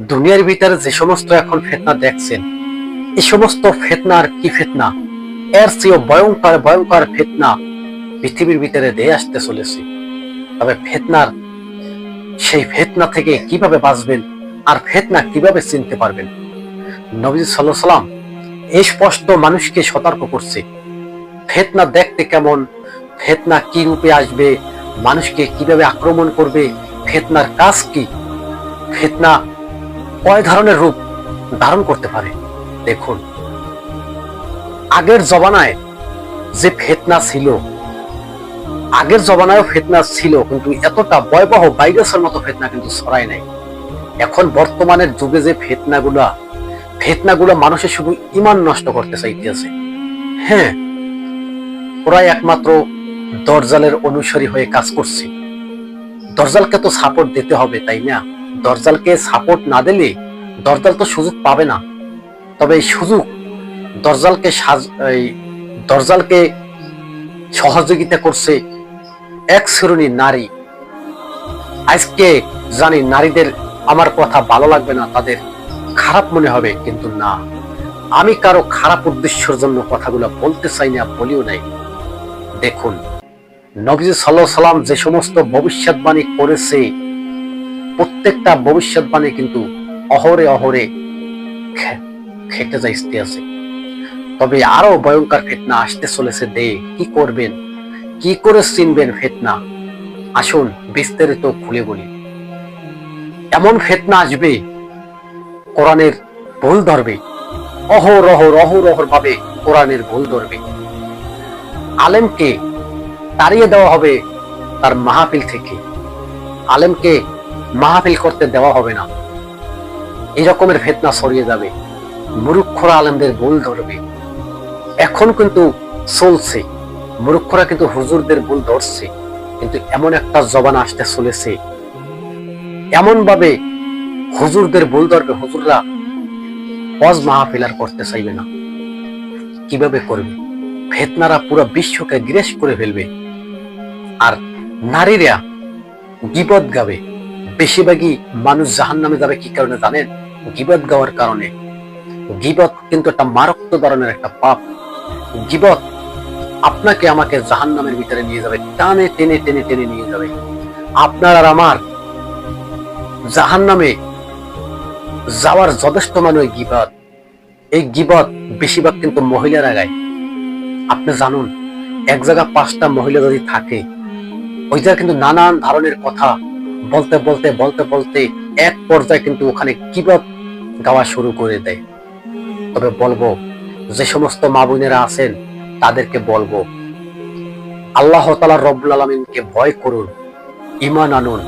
দুনিয়ার ভিতরে যে সমস্ত এখন ফিতনা দেখছেন, এই সমস্ত ফিতনার কি ফিতনা, এর চেয়েও ভয়ঙ্কর ভয়ঙ্কর ফিতনা পৃথিবীর ভিতরে দিয়ে আসতে চলেছে। তবে ফিতনার সেই ফিতনা থেকে কিভাবে বাঁচবেন আর ফিতনা কিভাবে চিনতে পারবেন, নবী সাল্লাল্লাহু আলাইহি ওয়াসাল্লাম এই স্পষ্ট মানুষকে সতর্ক করছে। ফিতনা দেখতে কেমন, ফিতনা কি রূপে আসবে, মানুষকে কিভাবে আক্রমণ করবে, ফিতনার কাজ কি, ফিতনা কয় ধরনের রূপ ধারণ করতে পারে। দেখুন, আগের জমানায় যে ফিতনা ছিল, আগের জমানায় ফিতনা ছিল, কিন্তু এতটা ভয়াবহ ভাইরাসের মতো ফিতনা কিন্তু ছড়ায় নাই। এখন বর্তমানের যুগে যে ফিতনাগুলো মানুষের শুধু ঈমান নষ্ট করতে চাইতেছে। হ্যাঁ, ওরাই একমাত্র দজ্জালের অনুসারী হয়ে কাজ করছে। দজ্জালকে তো সাপোর্ট দিতে হবে, তাই না? দজ্জালকে সাপোর্ট না দিলে দজ্জাল তো সুযোগ পাবে না। তবে এই সুযোগ দজ্জালকে সহযোগিতা করছে এক শ্রেণীর নারী। আজকে জানি নারীদের আমার কথা ভালো লাগবে না, তাদের খারাপ মনে হবে, কিন্তু না, আমি কারো খারাপ উদ্দেশ্যের জন্য কথাগুলো বলতে চাই না, বলিও নাই। দেখুন, নবীজি সাল্লাল্লাহু আলাইহি ওয়াসাল্লাম যে সমস্ত ভবিষ্যৎবাণী করেছে, প্রত্যেকটা ভবিষ্যৎবাণী কিন্তু অহরে অহরে খেটে যাইতে আছে। তবে আরো ভয়ঙ্কর ফিতনা আসতে চলেছে। কি করবেন, কি করে চিনবেন ফিতনা? আসুন বিস্তারিত খুলে বলি। এমন ফিতনা আসবে, কোরআনের ভুল ধরবে, অহরহ ভাবে কোরআনের ভুল ধরবে। আলেমকে তাড়িয়ে দেওয়া হবে তার মাহফিল থেকে, আলেমকে মাহফিল করতে দেওয়া হবে না। এই রকমের ফিতনা ছড়িয়ে যাবে, মূর্খরা আলেমদের ভুল ধরবে। এখন কিন্তু চলছে, মূর্খরা কিন্তু হুজুরদের ভুল ধরছে, কিন্তু এমন একটা জবান আসতে চলেছে, এমন ভাবে হুজুরদের ভুল ধরবে, হুজুররা ওয়াজ মাহফিল আর করতে চাইবে না। কিভাবে করবে? ফিতনারা পুরো বিশ্বকে গ্রাস করে ফেলবে। আর নারীরা গীবত গাবে, বেশিরভাগই মানুষ জাহান্নামে যাবে। কি কারণে জানেন? গীবত গাওয়ার কারণে। গীবত কিন্তু একটা মারাত্মক ধরনের একটা পাপ। গীবত আপনাকে আমাকে জাহান্নামের ভিতরে নিয়ে যাবে, টানে টেনে টেনে টেনে নিয়ে যাবে। আপনার আর আমার জাহান্নামে যাওয়ার যথেষ্ট মানে ওই গীবত। এই গীবত বেশিরভাগ কিন্তু মহিলারা গায়। আপনি জানুন, এক জায়গা 5টা মহিলা যদি থাকে, ওই জায়গায় কিন্তু নানান ধরনের কথা বলতে বলতে বলতে বলতে এক পর্যায়ে কিন্তু ওখানে গীবত গাওয়া শুরু করে দেয়। তবে বলবো, যে সমস্ত মা বোনেরা আছেন তাদেরকে বলবো, আল্লাহ তাআলা রব্বুল আলামিনকে ভয় করুন, ঈমান আনুন।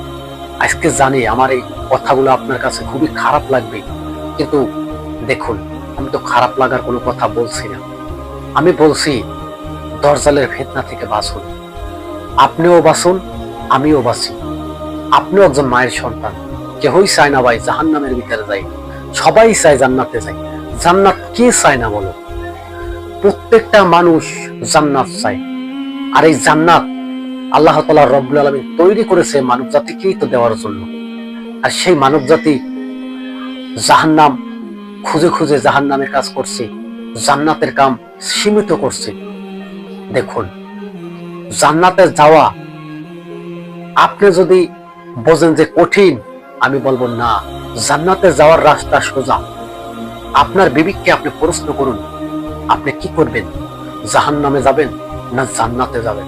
আজকে জানি আমার এই কথাগুলো আপনার কাছে খুবই খারাপ লাগবে, কিন্তু দেখুন, আমি তো খারাপ লাগার কোনো কথা বলছি না। আমি বলছি দজ্জালের ফিতনা থেকে বাঁচুন। আপনিও বাঁচুন, আমিও বাঁচি। আপনিও একজন মায়ের সন্তান। কেউই চায় না ভাই জাহান্নামের ভিতরে যাই, সবাই চায় জান্নাতে যাই। জান্নাত কে চায় না বলো? প্রত্যেকটা মানুষ জান্নাত চায়। আর এই জান্নাত আল্লাহ তাআলা রব্বুল আলামিন তৈরি করেছে মানব জাতিকেই তো দেওয়ার জন্য। আর সেই মানব জাতি জাহান্নাম খুঁজে খুঁজে জাহান্নামের কাজ করছে, জান্নাতের কাম সীমিত করছে। দেখুন, জান্নাতে যাওয়া আপনি যদি বোঝেন যে কঠিন, আমি বলবো না, জান্নাতে যাওয়ার রাস্তা সোজা। আপনার বিবেককে আপনি প্রশ্ন করুন, আপনি কি করবেন? জাহান্নামে যাবেন না জান্নাতে যাবেন?